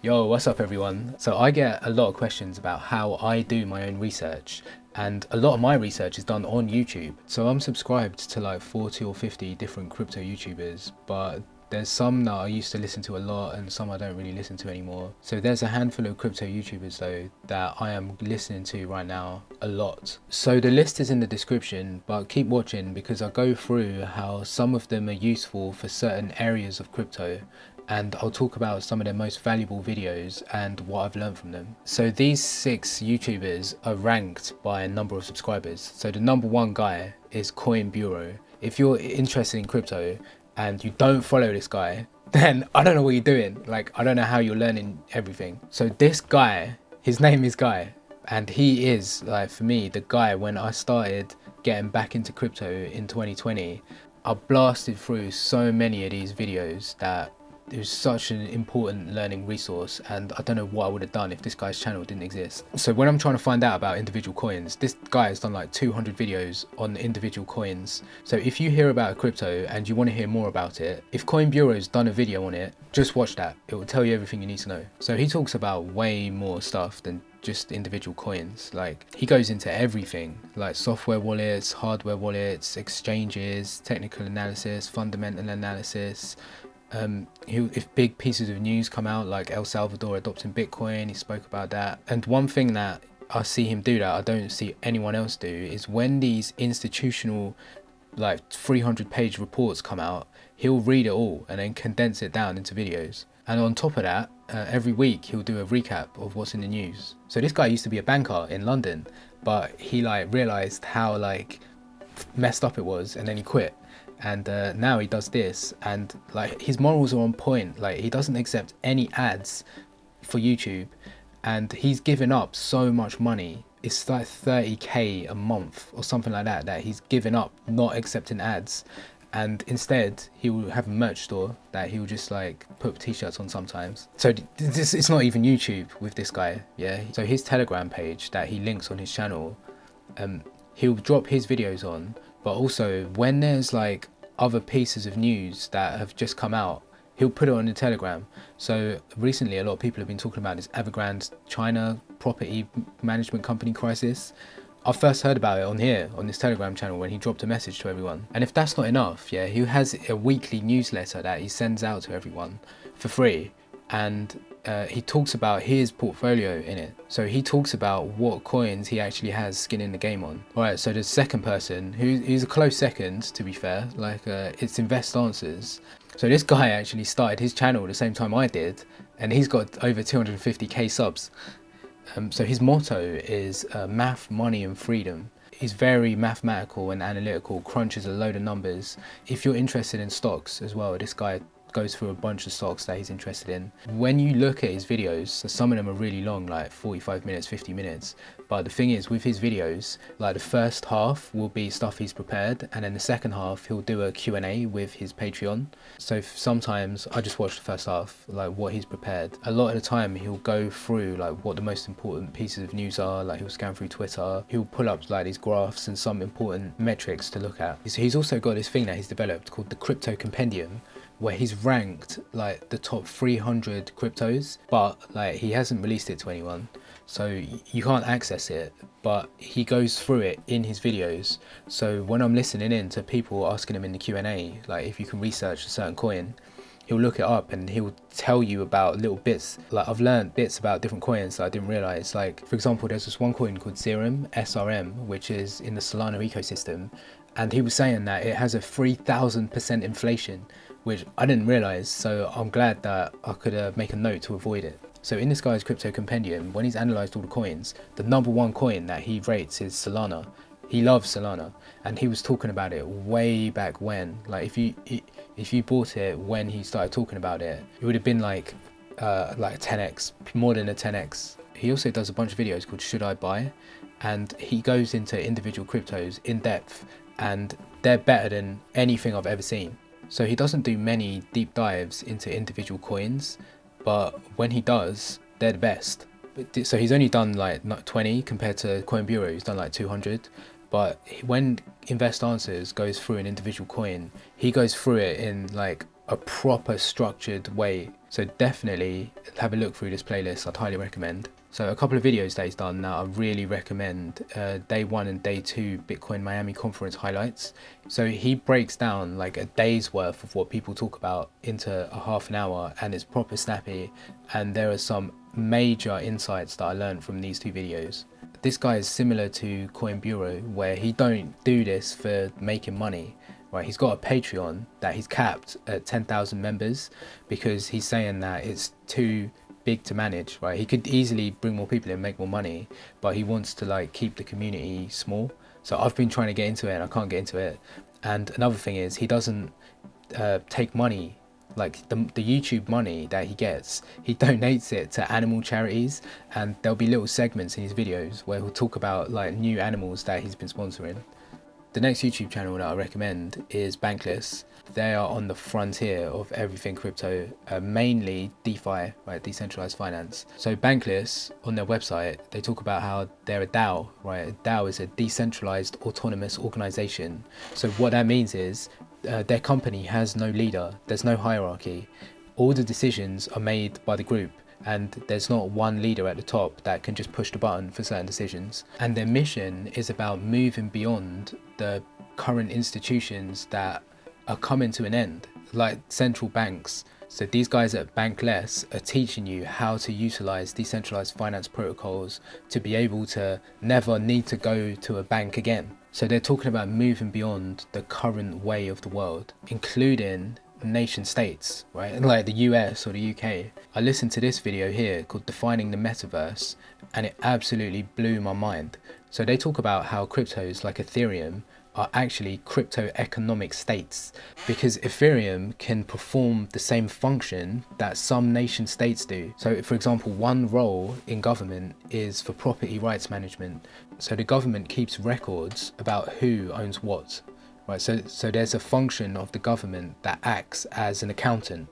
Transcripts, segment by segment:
Yo, what's up everyone? So I get a lot of questions about how I do my own research, and a lot of my research is done on YouTube. So I'm subscribed to like 40 or 50 different crypto YouTubers, but there's some that I used to listen to a lot and some I don't really listen to anymore. So there's a handful of crypto YouTubers though that I am listening to right now a lot. So the list is in the description, but keep watching because I go through how some of them are useful for certain areas of crypto, and I'll talk about some of their most valuable videos and what I've learned from them. So these 6 YouTubers are ranked by a number of subscribers. So the number 1 guy is Coin Bureau. If you're interested in crypto and you don't follow this guy, then I don't know what you're doing. Like, I don't know how you're learning everything. So this guy, his name is Guy, and he is, like, for me, the guy when I started getting back into crypto in 2020. I blasted through so many of these videos that it was such an important learning resource, and I don't know what I would have done if this guy's channel didn't exist. So when I'm trying to find out about individual coins, this guy has done like 200 videos on individual coins. So if you hear about a crypto and you want to hear more about it, if Coin Bureau's done a video on it, just watch that. It will tell you everything you need to know. So he talks about way more stuff than just individual coins. Like, he goes into everything, like software wallets, hardware wallets, exchanges, technical analysis, fundamental analysis. If big pieces of news come out like El Salvador adopting Bitcoin, he spoke about that. And one thing that I see him do that I don't see anyone else do is when these institutional like 300-page reports come out, he'll read it all and then condense it down into videos. And on top of that, every week he'll do a recap of what's in the news. So this guy used to be a banker in London, but he like realized how like messed up it was, and then he quit. And now he does this, and like his morals are on point. Like, he doesn't accept any ads for YouTube, and he's given up so much money. It's like 30k a month or something like that that he's given up not accepting ads, and instead he will have a merch store that he will just like put t-shirts on sometimes. So this, it's not even YouTube with this guy. Yeah, so his Telegram page that he links on his channel, he'll drop his videos on. But also when there's like other pieces of news that have just come out, he'll put it on the Telegram. So recently a lot of people have been talking about this Evergrande China property management company crisis. I first heard about it on here, on this Telegram channel, when he dropped a message to everyone. And if that's not enough, yeah, he has a weekly newsletter that he sends out to everyone for free. And he talks about his portfolio in it. So he talks about what coins he actually has skin in the game on. Alright, so the second person, who's a close second to be fair, like it's InvestAnswers. So this guy actually started his channel the same time I did, and he's got over 250k subs. So his motto is math, money and freedom. He's very mathematical and analytical, crunches a load of numbers. If you're interested in stocks as well, this guy goes through a bunch of stocks that he's interested in. When you look at his videos, some of them are really long, like 45 minutes, 50 minutes. But the thing is, with his videos, like the first half will be stuff he's prepared, and then the second half he'll do a Q&A with his Patreon. So sometimes I just watch the first half, like what he's prepared. A lot of the time he'll go through like what the most important pieces of news are, like he'll scan through Twitter, he'll pull up like these graphs and some important metrics to look at. He's also got this thing that he's developed called the Crypto Compendium, where he's ranked like the top 300 cryptos, but like he hasn't released it to anyone, so you can't access it, but he goes through it in his videos. So when I'm listening in to people asking him in the Q&A, like if you can research a certain coin, he'll look it up and he'll tell you about little bits. Like, I've learned bits about different coins that I didn't realize. Like, for example, there's this one coin called Serum, SRM, which is in the Solana ecosystem, and he was saying that it has a 3000% inflation, which I didn't realize, so I'm glad that I could make a note to avoid it. So in this guy's Crypto Compendium, when he's analysed all the coins, the number 1 coin that he rates is Solana. He loves Solana, and he was talking about it way back when. Like, if you bought it when he started talking about it, it would have been like 10x, more than a 10x. He also does a bunch of videos called Should I Buy? And he goes into individual cryptos in depth, and they're better than anything I've ever seen. So he doesn't do many deep dives into individual coins, but when he does, they're the best. So he's only done like 20 compared to Coin Bureau, he's done like 200. But when InvestAnswers goes through an individual coin, he goes through it in like a proper structured way. So definitely have a look through this playlist, I'd highly recommend. So a couple of videos that he's done that I really recommend, day 1 and day 2 Bitcoin Miami conference highlights. So he breaks down like a day's worth of what people talk about into a half an hour, and it's proper snappy, and there are some major insights that I learned from these 2 videos. This guy is similar to Coin Bureau, where he don't do this for making money. Right, he's got a Patreon that he's capped at 10,000 members because he's saying that it's too big to manage. Right, he could easily bring more people in and make more money, but he wants to like keep the community small. So I've been trying to get into it and I can't get into it. And another thing is he doesn't take money, like the YouTube money that he gets, he donates it to animal charities, and there'll be little segments in his videos where he'll talk about like new animals that he's been sponsoring. The next YouTube channel that I recommend is Bankless. They are on the frontier of everything crypto, mainly DeFi, right, decentralized finance. So Bankless, on their website, they talk about how they're a DAO, right? A DAO is a decentralized autonomous organization. So what that means is their company has no leader, there's no hierarchy. All the decisions are made by the group, and there's not one leader at the top that can just push the button for certain decisions. And their mission is about moving beyond the current institutions that are coming to an end, like central banks. So these guys at Bankless are teaching you how to utilize decentralized finance protocols to be able to never need to go to a bank again. So they're talking about moving beyond the current way of the world, including nation states, right, like the US or the UK. I listened to this video here called Defining the Metaverse, and it absolutely blew my mind. So they talk about how cryptos like Ethereum are actually crypto economic states, because Ethereum can perform the same function that some nation states do. So for example, one role in government is for property rights management. So the government keeps records about who owns what. Right, so there's a function of the government that acts as an accountant,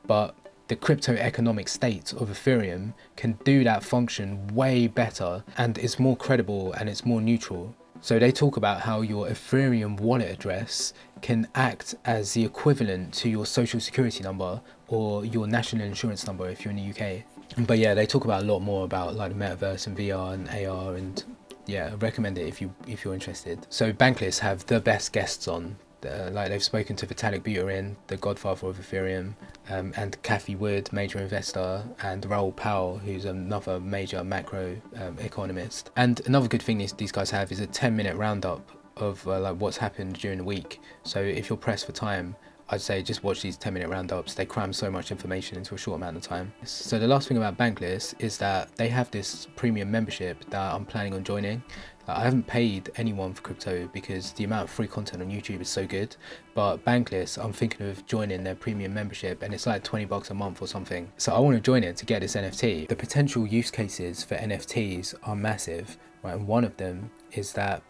but the crypto economic state of Ethereum can do that function way better, and it's more credible and it's more neutral. So they talk about how your Ethereum wallet address can act as the equivalent to your social security number or your national insurance number if you're in the UK. But yeah, they talk about a lot more about like the metaverse and VR and AR, and yeah, I recommend it if you're interested. So Bankless have the best guests on. Like they've spoken to Vitalik Buterin, the godfather of Ethereum, and Cathie Wood, major investor, and Raoul Pal, who's another major macro economist. And another good thing these guys have is a 10-minute roundup of like what's happened during the week. So if you're pressed for time, I'd say just watch these 10-minute roundups. They cram so much information into a short amount of time. So the last thing about Bankless is that they have this premium membership that I'm planning on joining. I haven't paid anyone for crypto because the amount of free content on YouTube is so good, but Bankless, I'm thinking of joining their premium membership, and it's like $20 a month or something. So I want to join it to get this NFT. The potential use cases for NFTs are massive, right? And one of them is that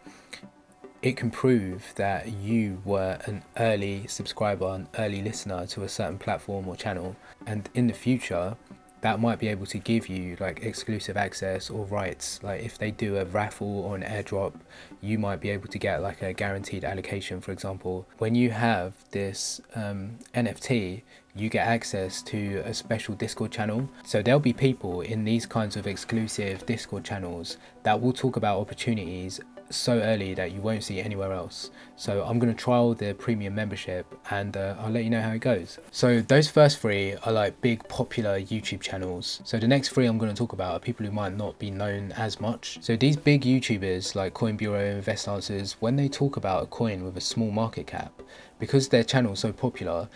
it can prove that you were an early subscriber, an early listener to a certain platform or channel, and in the future that might be able to give you like exclusive access or rights. Like if they do a raffle or an airdrop, you might be able to get like a guaranteed allocation, for example. When you have this NFT, you get access to a special Discord channel. So there'll be people in these kinds of exclusive Discord channels that will talk about opportunities so early that you won't see anywhere else. So I'm going to trial the premium membership, and I'll let you know how it goes. So those first 3 are like big popular YouTube channels. So the next 3 I'm going to talk about are people who might not be known as much. So these big YouTubers like Coin Bureau, InvestAnswers, when they talk about a coin with a small market cap, because their channel is so popular,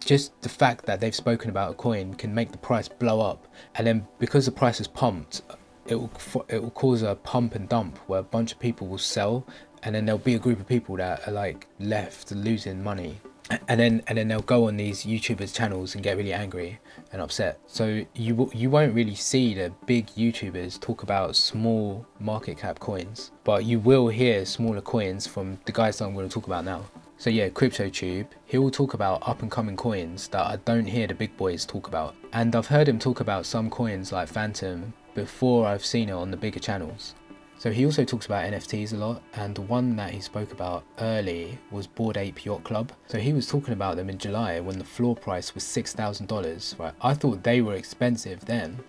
just the fact that they've spoken about a coin can make the price blow up. And then because the price is pumped, it will cause a pump and dump where a bunch of people will sell, and then there'll be a group of people that are like left losing money, and then they'll go on these YouTubers channels and get really angry and upset. So you won't really see the big YouTubers talk about small market cap coins, but you will hear smaller coins from the guys that I'm going to talk about now. So yeah, CryptoTube, he will talk about up and coming coins that I don't hear the big boys talk about. And I've heard him talk about some coins like Phantom before I've seen it on the bigger channels. So he also talks about NFTs a lot, and the one that he spoke about early was Bored Ape Yacht Club. So he was talking about them in July when the floor price was $6,000, right? I thought they were expensive then,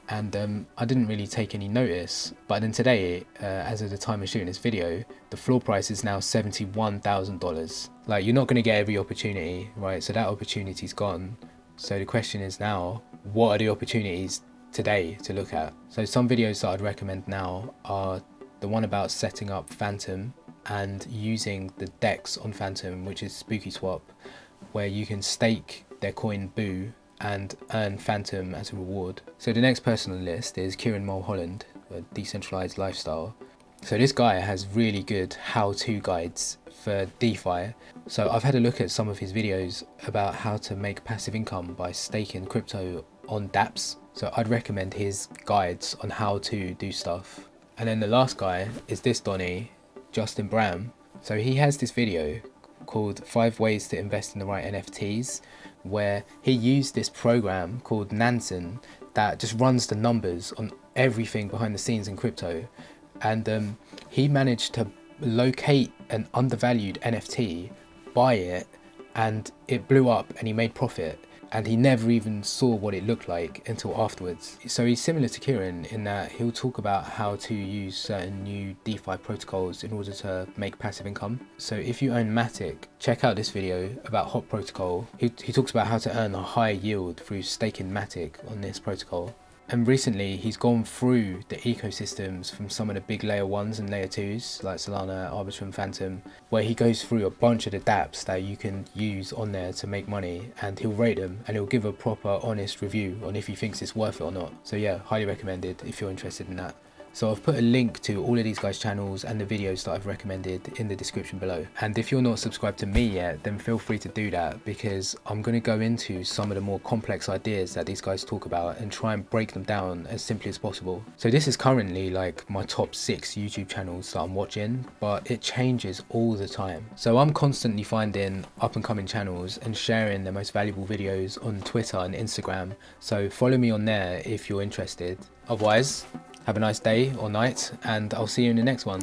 and I didn't really take any notice. But then today, as of the time of shooting this video, the floor price is now $71,000. Like, you're not going to get every opportunity, right? So that opportunity's gone. So the question is now, what are the opportunities today to look at? So some videos that I'd recommend now are the one about setting up Phantom and using the DEX on Phantom, which is Spooky Swap, where you can stake their coin Boo and earn Phantom as a reward. So the next person on the list is Kierin Mulholland, a Decentralized Lifestyle. So this guy has really good how-to guides for DeFi. So I've had a look at some of his videos about how to make passive income by staking crypto on dApps. So I'd recommend his guides on how to do stuff. And then the last guy is this Donny, Justin Bram. So he has this video called 5 Ways to Invest in the Right NFTs, where he used this program called Nansen that just runs the numbers on everything behind the scenes in crypto. And he managed to locate an undervalued NFT, buy it, and it blew up and he made profit. And he never even saw what it looked like until afterwards. So he's similar to Kierin in that he'll talk about how to use certain new DeFi protocols in order to make passive income. So if you own Matic, check out this video about Hot Protocol. He talks about how to earn a high yield through staking Matic on this protocol. And recently he's gone through the ecosystems from some of the big layer 1s and layer 2s like Solana, Arbitrum, Phantom, where he goes through a bunch of the dApps that you can use on there to make money, and he'll rate them and he'll give a proper honest review on if he thinks it's worth it or not. So yeah, highly recommended if you're interested in that. So I've put a link to all of these guys' channels and the videos that I've recommended in the description below. And if you're not subscribed to me yet, then feel free to do that, because I'm going to go into some of the more complex ideas that these guys talk about and try and break them down as simply as possible. So this is currently like my top 6 YouTube channels that I'm watching, but it changes all the time. So I'm constantly finding up and coming channels and sharing the most valuable videos on Twitter and Instagram. So follow me on there if you're interested. Otherwise, have a nice day or night, and I'll see you in the next one.